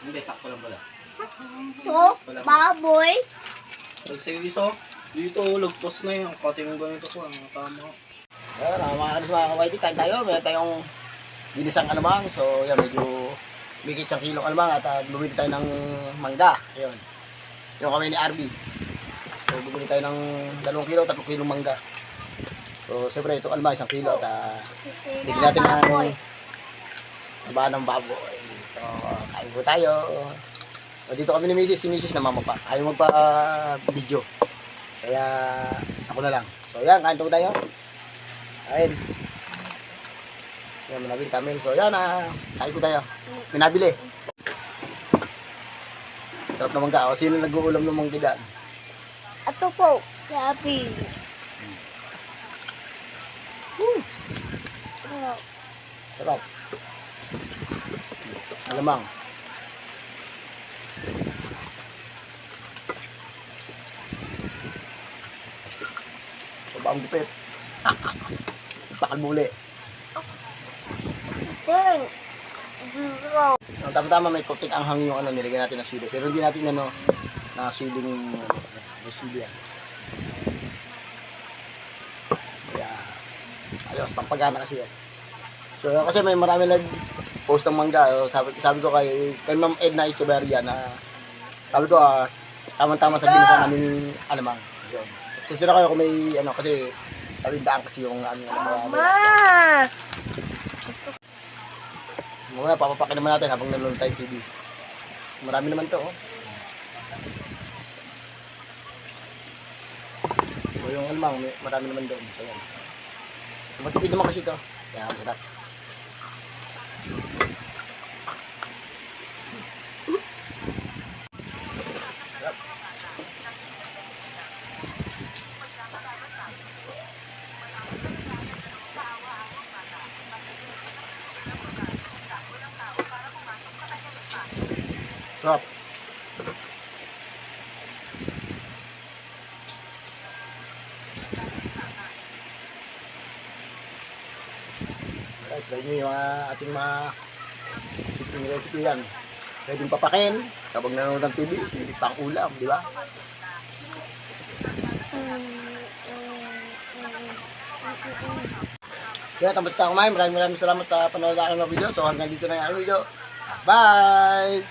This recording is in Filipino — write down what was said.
Hindi, sakto lang pala. Ito, baboy. Nagsigiso. Dito, lagpas na yun. Ang kating ganito ko. Ang tama. Ayan, mga kanis mga kawaiti, kain tayo. Meron tayong ginisang alamang. So, yan, medyo bigit siyang kilong alamang at bumili tayo ng mangga. Ayun. Yung kami ni RB. So, bumili tayo ng 2 kilo, 3 kilong mangga. So, siyempre, itong alamang 1 kilo at bigyan natin ng taba ng baboy. So, kain po tayo. O, dito kami ni Mrs. Si Mrs. na mama pa. Ayaw magpa-video. Kaya, ako na lang. So, yan, kain po tayo. Ayun. Yan, manabili kami. So, yan, kain po tayo. Minabili. Sarap naman ka. O, sino nag-uulam ng mangga? Ito po, sabi. Sarap. Alamang. Sobrang gupit. Bakal muli. Then, Ang tama-tama may kutik ang hangin yung nilagyan natin ng sili. Pero hindi natin na siling sili yan. Kaya, ayos, pampagana kasi yan. So, kasi may marami nag-post ng mangga. Sabi ko kay Ma'am Edna Echeverria na sabi ko, tama-tama sa binasa namin alamang. Yun. Sisira kayo kung may, kasi talindaan kasi yung Mama! Mamaya, papapakin naman natin habang nanonood tayo TV. Marami naman to, oh. So, yung alamang, marami naman doon. So, yan. Matipid naman kasi ito. Kaya, sarap. Sarap. Sarap. Alright, try nyo yung ating mga simpleng recipe yan. Pwedeng papakin kapag nanonood ng TV, pwede pang ulam, di ba? Kaya tapos na kumain, maraming salamat sa panonood ng aking mga video. So hanggang dito na yung aking video. Bye!